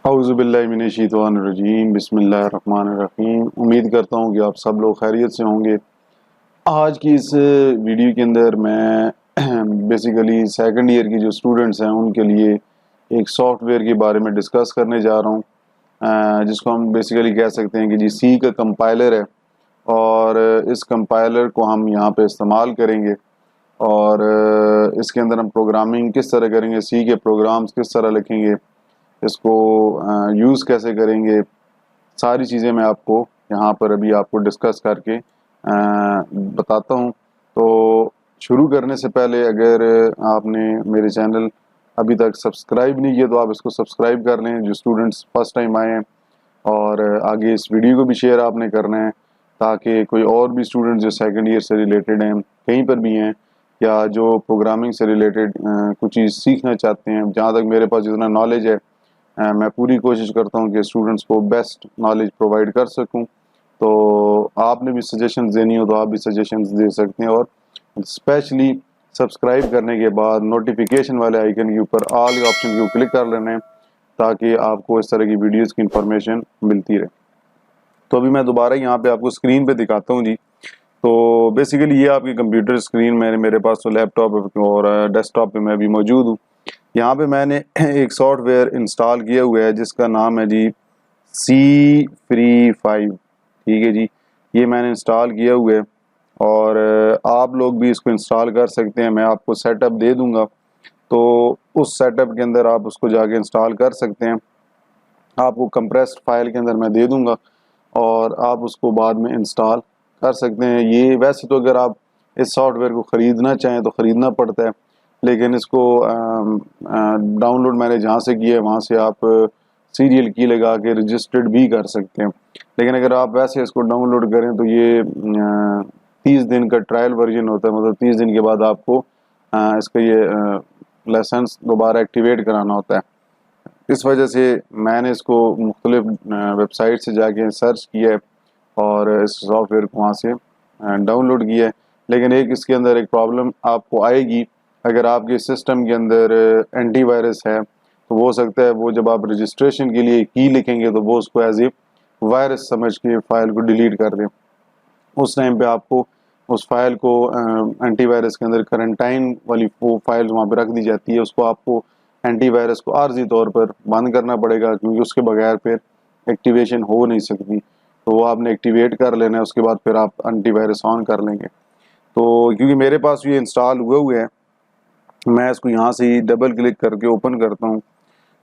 औज़ुबिल्लाहिमिनश्शैतानिर्रजीम बिस्मिल्लाहिर्रहमानिर्रहीम। उम्मीद करता हूँ कि आप सब लोग खैरियत से होंगे। आज की इस वीडियो के अंदर मैं बेसिकली सेकंड ईयर की जो स्टूडेंट्स हैं उनके लिए एक सॉफ्टवेयर के बारे में डिस्कस करने जा रहा हूँ, जिसको हम बेसिकली कह सकते हैं कि जी सी का कंपाइलर है। और इस कंपाइलर को हम यहाँ पे इस्तेमाल करेंगे और इसके अंदर हम प्रोग्रामिंग किस तरह करेंगे, सी के प्रोग्राम्स किस तरह लिखेंगे, इसको यूज़ कैसे करेंगे, सारी चीज़ें मैं आपको यहाँ पर अभी आपको डिस्कस करके बताता हूँ। तो शुरू करने से पहले अगर आपने मेरे चैनल अभी तक सब्सक्राइब नहीं किया तो आप इसको सब्सक्राइब कर लें, जो स्टूडेंट्स फर्स्ट टाइम आए हैं। और आगे इस वीडियो को भी शेयर आपने करना है ताकि कोई और भी स्टूडेंट जो सेकंड ईयर से रिलेटेड हैं, कहीं पर भी हैं, या जो प्रोग्रामिंग से रिलेटेड कुछ चीज़ सीखना चाहते हैं। जहाँ तक मेरे पास जितना नॉलेज है, मैं पूरी कोशिश करता हूँ कि स्टूडेंट्स को बेस्ट नॉलेज प्रोवाइड कर सकूँ। तो आपने भी सजेशंस देनी हो तो आप भी सजेशंस दे सकते हैं। और स्पेशली सब्सक्राइब करने के बाद नोटिफिकेशन वाले आइकन के ऊपर ऑल के ऑप्शन को क्लिक कर लेना है ताकि आपको इस तरह की वीडियोस की इंफॉर्मेशन मिलती रहे। तो अभी मैं दोबारा यहाँ पे आपको स्क्रीन पे दिखाता हूँ जी। तो बेसिकली ये आपकी कंप्यूटर स्क्रीन मेरे पास तो लैपटॉप और डेस्कटॉप पे मैं भी मौजूद हूँ। यहाँ पे मैंने एक सॉफ्टवेयर इंस्टॉल किया हुआ है जिसका नाम है जी सी फ्री 5। ठीक है जी, ये मैंने इंस्टॉल किया हुआ है और आप लोग भी इसको इंस्टॉल कर सकते हैं। मैं आपको सेटअप दे दूंगा, तो उस सेटअप के अंदर आप उसको जाके इंस्टॉल कर सकते हैं। आपको कंप्रेस्ड फाइल के अंदर मैं दे दूंगा और आप उसको बाद में इंस्टॉल कर सकते हैं। ये वैसे तो अगर आप इस सॉफ्टवेयर को ख़रीदना चाहें तो ख़रीदना पड़ता है, लेकिन इसको डाउनलोड मैंने जहाँ से किया है वहाँ से आप सीरियल की लगा के रजिस्टर्ड भी कर सकते हैं। लेकिन अगर आप वैसे इसको डाउनलोड करें तो ये 30 दिन का ट्रायल वर्जन होता है, मतलब 30 दिन के बाद आपको इसका ये लाइसेंस दोबारा एक्टिवेट कराना होता है। इस वजह से मैंने इसको मुख्तलिफ वेबसाइट से जाके सर्च किया है और इस सॉफ्टवेयर को वहाँ से डाउनलोड किया है। लेकिन एक इसके अंदर एक प्रॉब्लम आपको आएगी, अगर आपके सिस्टम के अंदर एंटीवायरस है तो हो सकता है वो जब आप रजिस्ट्रेशन के लिए की लिखेंगे तो वो उसको एज ए वायरस समझ के फ़ाइल को डिलीट कर दें। उस टाइम पे आपको उस फाइल को एंटीवायरस के अंदर करंटाइन वाली वो फाइल वहाँ पे रख दी जाती है, उसको आपको एंटीवायरस को आर्जी तौर पर बंद करना पड़ेगा क्योंकि उसके बगैर फिर एक्टिवेशन हो नहीं सकती। तो वो आपने एक्टिवेट कर लेना है, उसके बाद फिर आप एंटीवायरस ऑन कर लेंगे। तो क्योंकि मेरे पास ये इंस्टॉल हुए हैं, मैं इसको यहाँ से ही डबल क्लिक करके ओपन करता हूँ।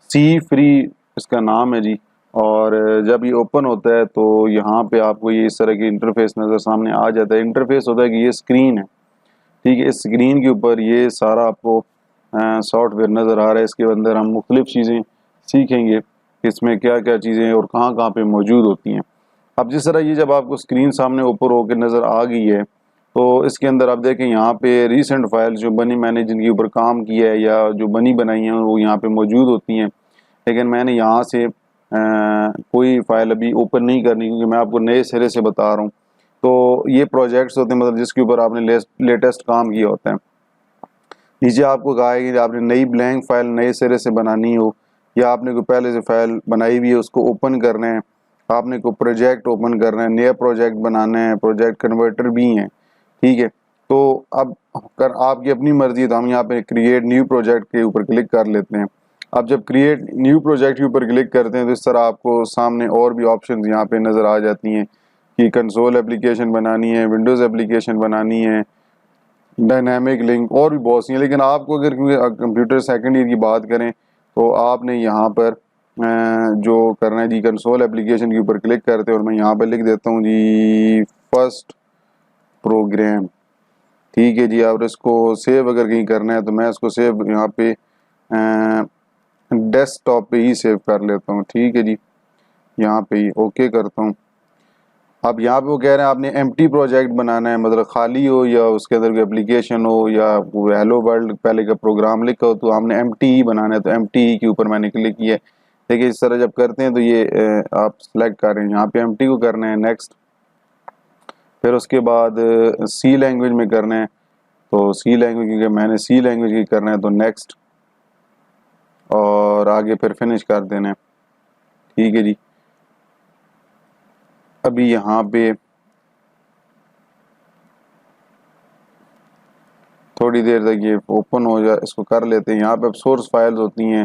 सी फ्री इसका नाम है जी। और जब ये ओपन होता है तो यहाँ पे आपको ये इस तरह की इंटरफेस नज़र सामने आ जाता है। इंटरफेस होता है कि ये स्क्रीन है, ठीक है। इस स्क्रीन के ऊपर ये सारा आपको सॉफ्टवेयर नज़र आ रहा है। इसके अंदर हम मुख्तलिफ चीज़ें सीखेंगे कि इसमें क्या क्या चीज़ें और कहाँ कहाँ पे मौजूद होती हैं। अब जिस तरह ये जब आपको स्क्रीन सामने ऊपर होकर नज़र आ गई है तो इसके अंदर आप देखें यहाँ पे रीसेंट फाइल जो बनी, मैंने जिनके ऊपर काम किया है या जो बनी बनाई हैं वो यहाँ पे मौजूद होती हैं। लेकिन मैंने यहाँ से कोई फ़ाइल अभी ओपन नहीं करनी क्योंकि मैं आपको नए सिरे से बता रहा हूँ। तो ये प्रोजेक्ट्स होते हैं मतलब जिसके ऊपर आपने लेटेस्ट काम किया होता है। नीचे आपको कहा है कि आपने नई ब्लैंक फाइल नए सिरे से बनानी हो या आपने कोई पहले से फाइल बनाई हुई है उसको ओपन करना है, आपने कोई प्रोजेक्ट ओपन करना है, नया प्रोजेक्ट बनाना है, प्रोजेक्ट कन्वर्टर भी हैं, ठीक है। तो अब कर आपकी अपनी मर्जी है, तो हम यहाँ पे क्रिएट न्यू प्रोजेक्ट के ऊपर क्लिक कर लेते हैं। अब जब क्रिएट न्यू प्रोजेक्ट के ऊपर क्लिक करते हैं तो इस तरह आपको सामने और भी ऑप्शंस यहाँ पे नज़र आ जाती हैं कि कंसोल एप्लीकेशन बनानी है, विंडोज़ एप्लीकेशन बनानी है, डायनामिक लिंक और भी बहुत सी हैं। लेकिन आपको अगर क्योंकि कंप्यूटर सेकंड ईयर की बात करें तो आपने यहाँ पर जो करना है जी, कंसोल एप्लीकेशन के ऊपर क्लिक करते हैं और मैं यहाँ पर लिख देता हूँ जी फर्स्ट प्रोग्राम, ठीक है जी। और इसको सेव अगर कहीं करना है तो मैं इसको सेव यहाँ पे डेस्कटॉप पे ही सेव कर लेता हूँ, ठीक है जी। यहाँ पे ही ओके करता हूँ। अब यहाँ पे वो कह रहे हैं आपने एम्प्टी प्रोजेक्ट बनाना है, मतलब खाली हो या उसके अंदर कोई एप्लीकेशन हो या हेलो वर्ल्ड पहले का प्रोग्राम लिखा हो, तो हमने एम्प्टी ही बनाना है। तो एम्प्टी ही के ऊपर मैंने क्लिक किया है। देखिए इस तरह जब करते हैं तो ये आप सेलेक्ट कर रहे हैं, यहाँ पे एम्प्टी को करना है, नेक्स्ट। फिर उसके बाद सी लैंग्वेज में करना है, तो सी लैंग्वेज क्योंकि मैंने सी लैंग्वेज की करना है तो नेक्स्ट, और आगे फिर फिनिश कर देना है। ठीक है जी। अभी यहाँ पे थोड़ी देर तक ये ओपन हो जाए, इसको कर लेते हैं। यहाँ पे अब सोर्स फाइल्स होती हैं,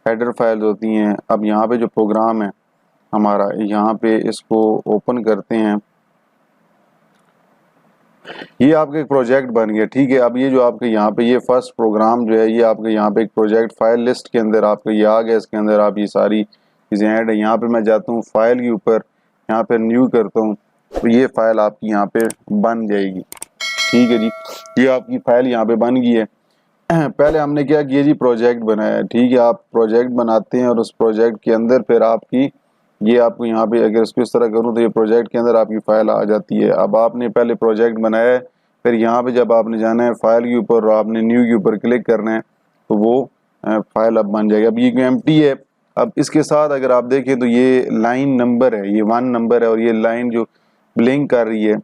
हेडर फाइल्स होती हैं। अब यहाँ पे जो प्रोग्राम है हमारा, यहाँ पे इसको ओपन करते हैं। ये आपका एक प्रोजेक्ट बन गया, ठीक है। अब ये जो आपके यहाँ पे ये फर्स्ट प्रोग्राम जो है, ये आपके यहाँ पे एक प्रोजेक्ट फाइल लिस्ट के अंदर आपका ये आ गया। इसके अंदर आप ये सारी चीज़ें ऐड है। यहाँ पे मैं जाता हूँ फाइल के ऊपर, यहाँ पे न्यू करता हूँ, तो ये फाइल आपकी यहाँ पे बन जाएगी। ठीक है जी, ये आपकी फाइल यहाँ पे बन गई है। पहले हमने क्या किया जी, प्रोजेक्ट बनाया। ठीक है, आप प्रोजेक्ट बनाते हैं और उस प्रोजेक्ट के अंदर फिर आपकी ये आपको यहाँ पे अगर इसको इस तरह करूँ तो ये प्रोजेक्ट के अंदर आपकी फाइल आ जाती है। अब आपने पहले प्रोजेक्ट बनाया है, फिर यहाँ पे जब आपने जाना है फाइल के ऊपर और आपने न्यू के ऊपर क्लिक करना है तो वो फाइल अब बन जाएगी। अब ये एम्प्टी है। अब इसके साथ अगर आप देखें तो ये लाइन नंबर है, ये 1 नंबर है, और ये लाइन जो ब्लिंक कर रही है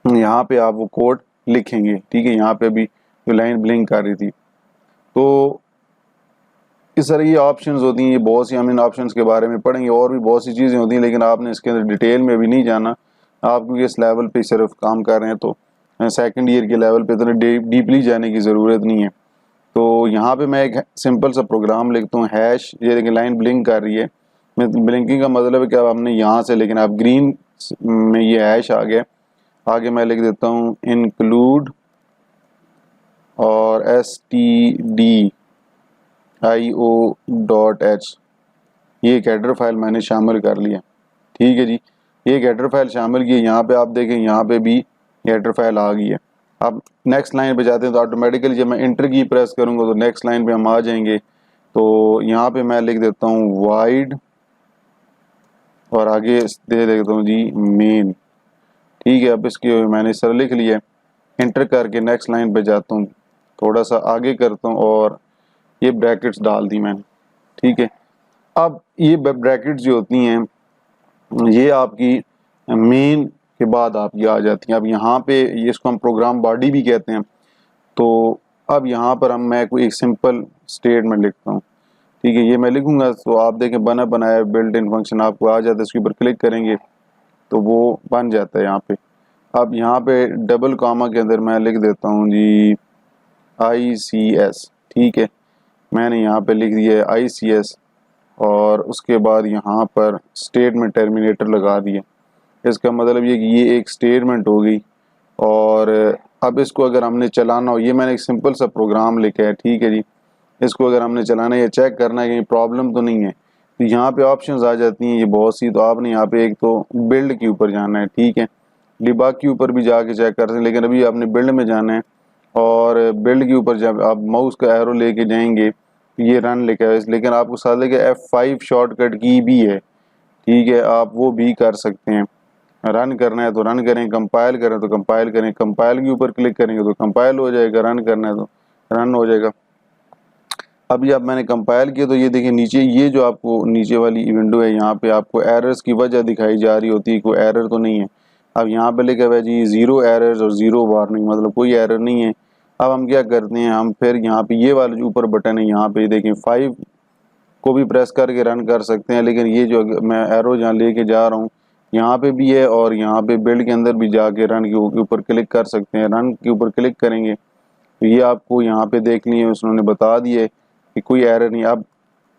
यहाँ पे आप वो कोड लिखेंगे। ठीक है, यहाँ पे भी जो लाइन ब्लिंक कर रही थी। तो इस तरह की ऑप्शंस होती हैं, ये बहुत सी हम इन ऑप्शंस के बारे में पढ़ेंगे। और भी बहुत सी चीज़ें होती हैं, लेकिन आपने इसके अंदर डिटेल में भी नहीं जाना। आप क्योंकि इस लेवल पे सिर्फ काम कर रहे हैं तो सेकंड ईयर के लेवल पे इतना डीपली जाने की ज़रूरत नहीं है। तो यहाँ पे मैं एक सिंपल सा प्रोग्राम लिखता हूँ, हैश। ये देखिए लाइन ब्लिंक कर रही है। ब्लिंकिंग का मतलब है कि अब हमने यहाँ से, लेकिन अब ग्रीन में ये हैश आ गया। आगे मैं लिख देता हूँ इंक्लूड और stdio.h, ये एक हेडर फाइल मैंने शामिल कर लिया। ठीक है जी, ये एक हेडर फाइल शामिल की। यहाँ पे आप देखें, यहाँ पे भी हेडर फाइल आ गई है। अब नेक्स्ट लाइन पे जाते हैं तो ऑटोमेटिकली जब मैं इंटर की प्रेस करूँगा तो नेक्स्ट लाइन पे हम आ जाएंगे। तो यहाँ पे मैं लिख देता हूँ वाइड और आगे दे देता हूँ जी मेन। ठीक है, अब इसकी मैंने सर लिख लिया। इंटर करके नेक्स्ट लाइन पे जाता हूँ, थोड़ा सा आगे करता हूँ और ये ब्रैकेट्स डाल दी मैंने। ठीक है, अब ये ब्रैकेट्स जो होती हैं ये आपकी मेन के बाद आपकी आ जाती हैं। अब यहाँ पे ये इसको हम प्रोग्राम बॉडी भी कहते हैं। तो अब यहाँ पर मैं कोई एक सिंपल स्टेटमेंट लिखता हूँ। ठीक है, ये मैं लिखूंगा तो आप देखें बना बनाया बिल्ट इन फंक्शन आपको आ जाता है। इसके ऊपर क्लिक करेंगे तो वो बन जाता है यहाँ पे। अब यहाँ पे डबल कॉमा के अंदर मैं लिख देता हूँ जी ICS। ठीक है, मैंने यहाँ पे लिख दिया है ICS और उसके बाद यहाँ पर स्टेटमेंट टर्मिनेटर लगा दिया। इसका मतलब ये कि ये एक स्टेटमेंट हो गई। और अब इसको अगर हमने चलाना हो, ये मैंने एक सिंपल सा प्रोग्राम लिखा है। ठीक है जी, इसको अगर हमने चलाना है या चेक करना है कि प्रॉब्लम तो नहीं है, तो यहाँ पे ऑप्शंस आ जाती हैं ये बहुत सी। तो आपने यहाँ पे एक तो बिल्ड के ऊपर जाना है। ठीक है, डिबग के ऊपर भी जाके चेक कर सकते हैं, लेकिन अभी आपने बिल्ड में जाना है। और बिल्ड के ऊपर जब आप माउस का एरो लेके जाएंगे तो ये रन लिखा है, लेकिन आपको साथ लेके F5 शॉर्टकट की भी है। ठीक है, आप वो भी कर सकते हैं। रन करना है तो रन करें, कंपाइल करें तो कंपाइल करें। कंपाइल के ऊपर क्लिक करेंगे तो कंपाइल हो जाएगा, रन करना है तो रन हो जाएगा। अभी अब मैंने कंपाइल किया तो ये देखिए नीचे ये जो आपको नीचे वाली विंडो है, यहाँ पे आपको एरर्स की वजह दिखाई जा रही होती है। कोई एरर तो नहीं है। अब यहाँ पे लिखा हुआ है जी 0 एरर्स और 0 वार्निंग, मतलब कोई एरर नहीं है। अब हम क्या करते हैं, हम फिर यहाँ पे ये वाला जो ऊपर बटन है यहाँ पे देखें 5 को भी प्रेस करके रन कर सकते हैं। लेकिन ये जो मैं एरो जहाँ लेके जा रहा हूँ यहाँ पे भी है, और यहाँ पे बिल्ड के अंदर भी जाके रन के ऊपर क्लिक कर सकते हैं। रन के ऊपर क्लिक करेंगे तो ये आपको यहाँ पे देख लिए उन्होंने बता दिए कि कोई एरर नहीं। अब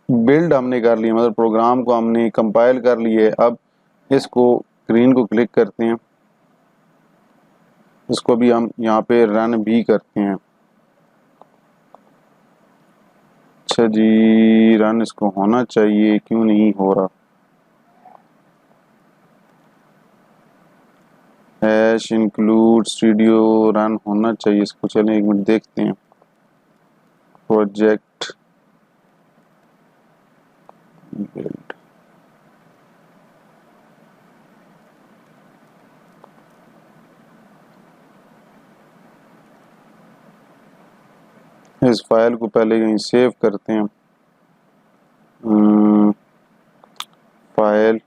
बिल्ड हमने कर लिया, मतलब प्रोग्राम को हमने कंपाइल कर लिए। अब इसको स्क्रीन को क्लिक करते हैं, इसको भी हम यहाँ पे रन भी करते हैं। अच्छा जी, रन इसको होना चाहिए, क्यों नहीं हो रहा। हैश इंक्लूड स्टूडियो रन होना चाहिए इसको। चलें एक मिनट देखते हैं। प्रोजेक्ट बिल्ड, इस फाइल को पहले कहीं सेव करते हैं। फाइल,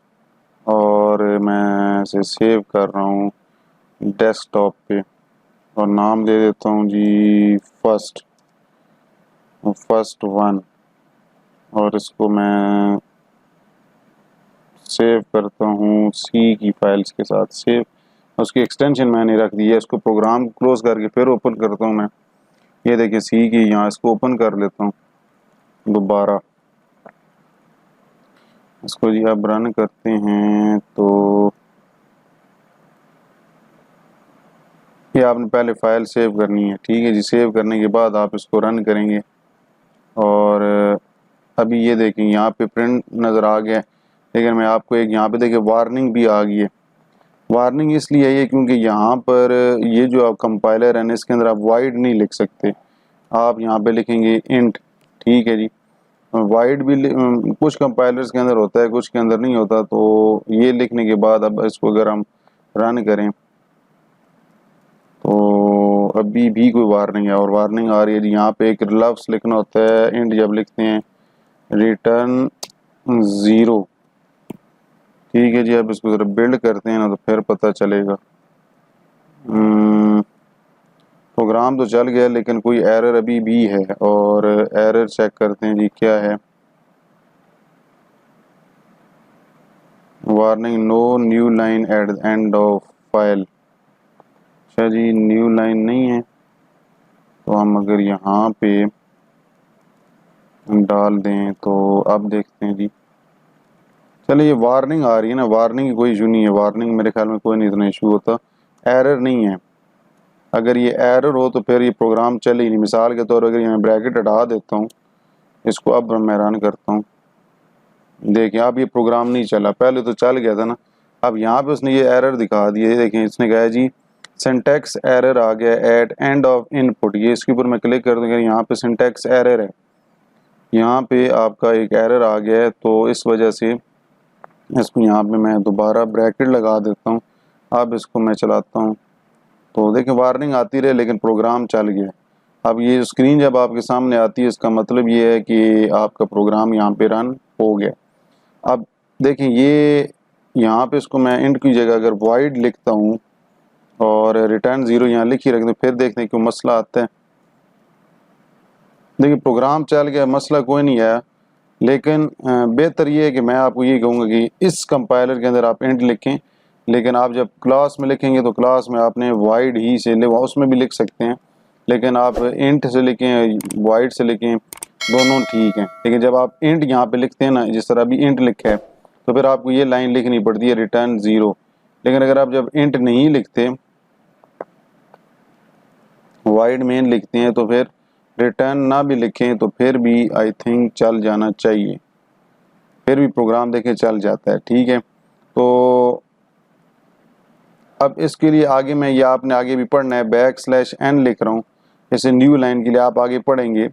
और मैं इसे सेव कर रहा हूँ डेस्कटॉप पे और नाम दे देता हूँ जी फर्स्ट 1। और इसको मैं सेव करता हूँ सी की फाइल्स के साथ। सेव उसकी एक्सटेंशन मैंने रख दी है। इसको प्रोग्राम क्लोज करके फिर ओपन करता हूँ मैं। ये देखिए सी की, यहाँ इसको ओपन कर लेता हूँ दोबारा। इसको जी अब रन करते हैं तो ये आपने पहले फाइल सेव करनी है, ठीक है जी। सेव करने के बाद आप इसको रन करेंगे और अभी ये देखें यहाँ पे प्रिंट नज़र आ गया है। लेकिन मैं आपको एक यहाँ पे देखिए वार्निंग भी आ गई है। वार्निंग इसलिए है क्योंकि यहाँ पर ये जो आप कंपाइलर है इसके अंदर आप वाइड नहीं लिख सकते। आप यहाँ पे लिखेंगे इंट, ठीक है जी। वाइड भी कुछ कंपाइलर्स के अंदर होता है, कुछ के अंदर नहीं होता। तो ये लिखने के बाद अब इसको अगर हम रन करें तो अभी भी कोई वार्निंग है और वार्निंग आ रही है जी। यहाँ पे एक लफ्ज़ लिखना होता है इंट, जब लिखते हैं रिटर्न 0, ठीक है जी। अब इसको ज़रा बिल्ड करते हैं ना तो फिर पता चलेगा। प्रोग्राम तो चल गया लेकिन कोई एरर अभी भी है और एरर चेक करते हैं जी क्या है। Warning no new line at the end of file. अच्छा जी न्यू लाइन नहीं है तो हम अगर यहाँ पे डाल दें तो अब देखते हैं जी। चलिए ये वार्निंग आ रही है ना, वार्निंग की कोई इशू नहीं है। वार्निंग मेरे ख्याल में कोई नहीं इतना इशू होता, एरर नहीं है। अगर ये एरर हो तो फिर ये प्रोग्राम चले ही नहीं। मिसाल के तौर पर अगर मैं ब्रैकेट हटा देता हूँ, इसको अब मैं रन करता हूँ, देखिए अब ये प्रोग्राम नहीं चला। पहले तो चल गया था ना। अब यहाँ पे उसने ये एरर दिखा दिया, देखें इसने कहा है जी सिंटैक्स एरर आ गया एट एंड ऑफ इनपुट। ये इसके ऊपर मैं क्लिक कर दूँगा, यहाँ पे सिंटैक्स एरर है, यहाँ पे आपका एक एरर आ गया है। तो इस वजह से इसको यहाँ पे मैं दोबारा ब्रैकेट लगा देता हूँ। अब इसको मैं चलाता हूँ तो देखिए वार्निंग आती रहे लेकिन प्रोग्राम चल गया। अब ये स्क्रीन जब आपके सामने आती है इसका मतलब ये है कि आपका प्रोग्राम यहाँ पे रन हो गया। अब देखिए ये यहाँ पे इसको मैं इंट की जगह अगर वाइड लिखता हूँ और रिटर्न 0 यहाँ लिख ही रख दूँ, फिर देखते हैं क्यों मसला आता है। देखिए प्रोग्राम चल गया, मसला कोई नहीं आया। लेकिन बेहतर ये है कि मैं आपको ये कहूँगा कि इस कंपाइलर के अंदर आप इंट लिखें, लेकिन आप जब क्लास में लिखेंगे तो क्लास में आपने वाइड ही से उसमें भी लिख सकते हैं, लेकिन आप इंट से लिखें वाइड से लिखें दोनों ठीक हैं। लेकिन जब आप इंट यहाँ पे लिखते हैं ना, जिस तरह अभी इंट लिखा है, तो फिर आपको ये लाइन लिखनी पड़ती है रिटर्न 0। लेकिन अगर आप जब इंट नहीं लिखते, वाइड मेन लिखते हैं, तो फिर रिटर्न ना भी लिखें तो फिर भी आई थिंक चल जाना चाहिए, फिर भी प्रोग्राम देखें चल जाता है, ठीक है। तो अब इसके लिए आगे मैं ये आपने आगे भी पढ़ना है, \n लिख रहा हूँ। जैसे न्यू लाइन के लिए आप आगे पढ़ेंगे,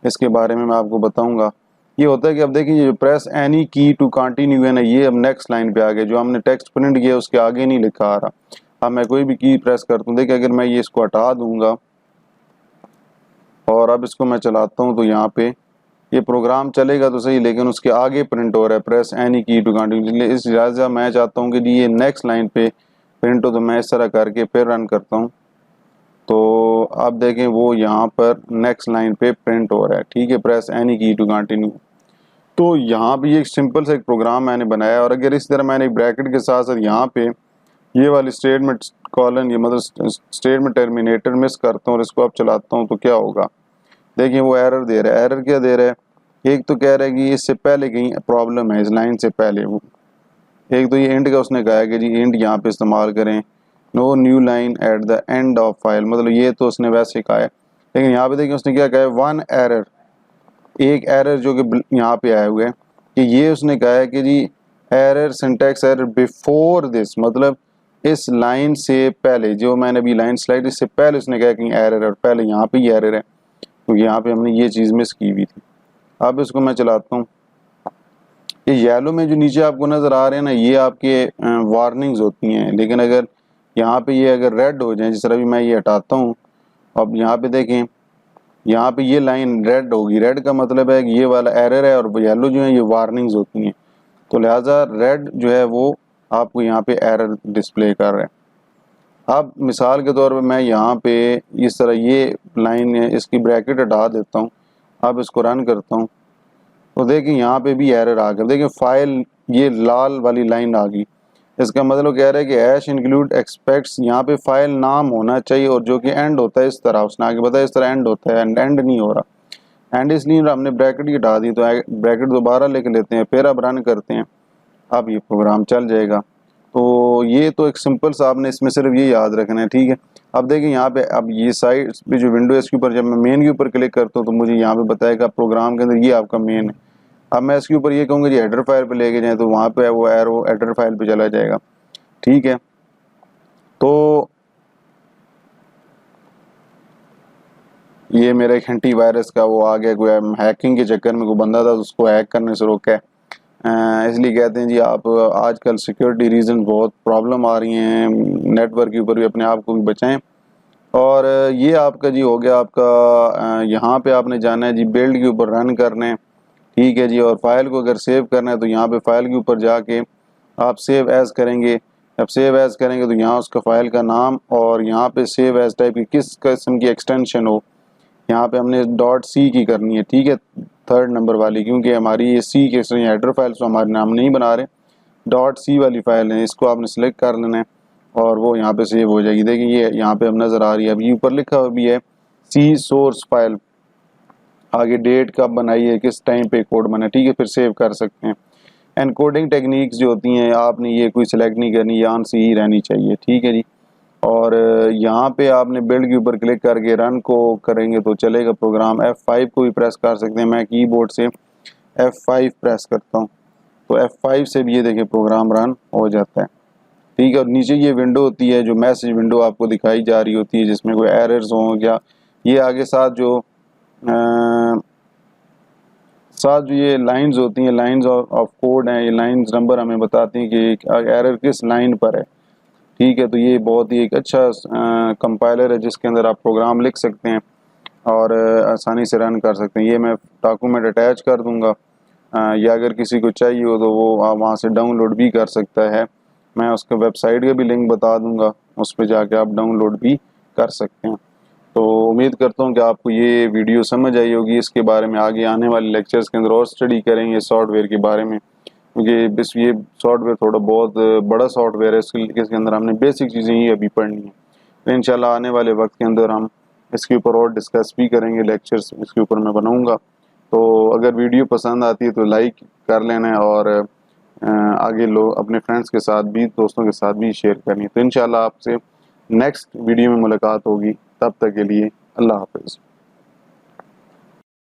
इसके बारे में मैं आपको बताऊंगा। ये होता है कि अब देखिए जो प्रेस एनी की टू कंटिन्यू है ना, ये अब नेक्स्ट लाइन पे आ गया। जो हमने टेक्स्ट प्रिंट किया उसके आगे नहीं लिखा आ रहा। अब मैं कोई भी की प्रेस करता हूँ, देखिए अगर मैं ये इसको हटा दूंगा और अब इसको मैं चलाता हूँ तो यहाँ पे ये प्रोग्राम चलेगा तो सही, लेकिन उसके आगे प्रिंट हो रहा है प्रेस एनी की टू कंटिन्यू। इस लिहाजा मैं चाहता हूँ कि ये नेक्स्ट लाइन पे प्रिंट हो, तो मैं इस तरह करके फिर रन करता हूँ तो अब देखें वो यहाँ पर नेक्स्ट लाइन पे प्रिंट हो रहा है, ठीक है, प्रेस एनी की टू कंटिन्यू। तो यहाँ भी एक सिंपल सा एक प्रोग्राम मैंने बनाया। और अगर इस तरह मैंने एक ब्रैकेट के साथ साथ यहाँ पे ये वाली स्टेटमेंट कॉलन, ये मतलब स्टेटमेंट टर्मिनेटर मिस करता हूँ और इसको अब चलाता हूँ तो क्या होगा, देखिए वो एरर दे रहा है। एरर क्या दे रहा है, एक तो कह रहा है कि इससे पहले कहीं प्रॉब्लम है, इस लाइन से पहले। वो एक तो ये इंट का उसने कहा है कि जी इंट यहाँ पे इस्तेमाल करें, no new line at the end of file, मतलब ये तो उसने वैसे कहा है। लेकिन यहाँ पे देखिए उसने क्या कहा है, वन एरर, एक एरर जो कि यहाँ पे आया हुआ है कि ये उसने कहा है कि जी error syntax error before this, मतलब इस लाइन से पहले, जो मैंने अभी लाइन स्लाइड इससे पहले उसने कहा कि एरर है, और पहले यहाँ पे ही एरर है क्योंकि यहाँ पे हमने ये चीज़ मिस की हुई थी। अब इसको मैं चलाता हूँ, ये येलो में जो नीचे आपको नज़र आ रहे हैं ना, ये आपके वार्निंग्स होती हैं। लेकिन अगर यहाँ पे ये अगर रेड हो जाए, जिस तरह भी मैं ये हटाता हूँ, अब यहाँ पे देखें यहाँ पे ये लाइन रेड होगी। रेड का मतलब है कि ये वाला एरर है, और येलो जो है ये वार्निंग्स होती हैं। तो लिहाजा रेड जो है वो आपको यहाँ पे एरर डिस्प्ले कर रहा है। अब मिसाल के तौर पे मैं यहाँ पे इस तरह ये लाइन है, इसकी ब्रैकेट हटा देता हूँ। अब इसको रन करता हूँ तो देखिए यहाँ पे भी एरर आ गया। देखिए फाइल ये लाल वाली लाइन आ गई, इसका मतलब कह रहा है कि हैश इंक्लूड एक्सपेक्ट्स, यहाँ पे फाइल नाम होना चाहिए और जो कि एंड होता है इस तरह, उसने आगे बताया इस तरह एंड होता है, एंड नहीं हो रहा। एंड इसलिए हमने ब्रैकेट ही हटा दी, तो ब्रैकेट दोबारा लिख लेते हैं, फिर अब रन करते हैं, अब ये प्रोग्राम चल जाएगा। तो ये तो एक सिंपल सा आपने इसमें सिर्फ ये याद रखना है, ठीक है। अब देखिए यहाँ पे, अब ये साइड पे जो विंडो है इसके ऊपर जब मैं मेन के ऊपर क्लिक करता हूँ तो मुझे यहाँ पे बताएगा प्रोग्राम के अंदर ये आपका मेन है। अब मैं इसके ऊपर ये कहूँगा जी हेडर फाइल पे लेके जाएं, तो वहाँ पे वो एरो हेडर फाइल पे चला जाएगा, ठीक है। तो ये मेरा एक एंटीवायरस का वो आ गया, कोई हैकिंग के चक्कर में कोई बंदा था उसको हैक करने से रोका है। इसलिए कहते हैं जी आप आजकल सिक्योरिटी रीज़न बहुत प्रॉब्लम आ रही हैं, नेटवर्क के ऊपर भी अपने आप को भी बचाएं। और ये आपका जी हो गया आपका, यहाँ पे आपने जाना है जी बिल्ड के ऊपर रन करना है, ठीक है जी। और फाइल को अगर सेव करना है तो यहाँ पे फाइल के ऊपर जाके आप सेव एज़ करेंगे। अब सेव एज़ करेंगे तो यहाँ उसका फाइल का नाम और यहाँ पे सेव एज़ टाइप की किस किस्म की एक्सटेंशन हो, यहाँ पे हमने .c की करनी है, ठीक है, 3rd नंबर वाली, क्योंकि हमारी ये सी के हेडर फाइल तो हमारे नाम नहीं बना रहे, .c वाली फाइल है, इसको आपने सेलेक्ट कर लेना है और वो यहाँ पे सेव हो जाएगी। देखिए ये यहाँ पे अब नज़र आ रही है, अब ये ऊपर लिखा हुआ भी है सी सोर्स फाइल, आगे डेट कब बनाई है, किस टाइम पे कोड बना, ठीक है, फिर सेव कर सकते हैं। एनकोडिंग टेक्निक्स जो होती हैं आपने ये कोई सिलेक्ट नहीं करनी, यहाँ से ही रहनी चाहिए, ठीक है जी। और यहाँ पे आपने बिल्ड के ऊपर क्लिक करके रन को करेंगे तो चलेगा प्रोग्राम। F5 को भी प्रेस कर सकते हैं, मैं कीबोर्ड से F5 प्रेस करता हूँ तो F5 से भी ये देखिए प्रोग्राम रन हो जाता है, ठीक है। और नीचे ये विंडो होती है जो मैसेज विंडो आपको दिखाई जा रही होती है जिसमें कोई एरर्स हों, या ये आगे साथ जो ये लाइंस होती हैं, लाइंस ऑफ कोड हैं, ये लाइंस नंबर हमें बताती हैं कि एरर किस लाइन पर है, ठीक है। तो ये बहुत ही एक अच्छा कंपाइलर है जिसके अंदर आप प्रोग्राम लिख सकते हैं और आसानी से रन कर सकते हैं। ये मैं डॉक्यूमेंट अटैच कर दूंगा, या अगर किसी को चाहिए हो तो वो आप वहाँ से डाउनलोड भी कर सकता है। मैं उसके वेबसाइट का भी लिंक बता दूंगा, उस पर जाके आप डाउनलोड भी कर सकते हैं। तो उम्मीद करता हूँ कि आपको ये वीडियो समझ आई होगी। इसके बारे में आगे आने वाले लेक्चर्स के अंदर और स्टडी करेंगे सॉफ्टवेयर के बारे में, क्योंकि बस ये सॉफ्टवेयर थोड़ा बहुत बड़ा सॉफ्टवेयर है, इसके अंदर हमने बेसिक चीज़ें ही अभी पढ़नी है। तो इंशाल्लाह आने वाले वक्त के अंदर हम इसके ऊपर और डिस्कस भी करेंगे, लेक्चर्स इसके ऊपर मैं बनाऊंगा। तो अगर वीडियो पसंद आती है तो लाइक कर लेना है और आगे लोग अपने फ्रेंड्स के साथ भी, दोस्तों के साथ भी शेयर करनी है। तो इंशाल्लाह आपसे नेक्स्ट वीडियो में मुलाकात होगी, तब तक के लिए अल्लाह हाफ़िज़।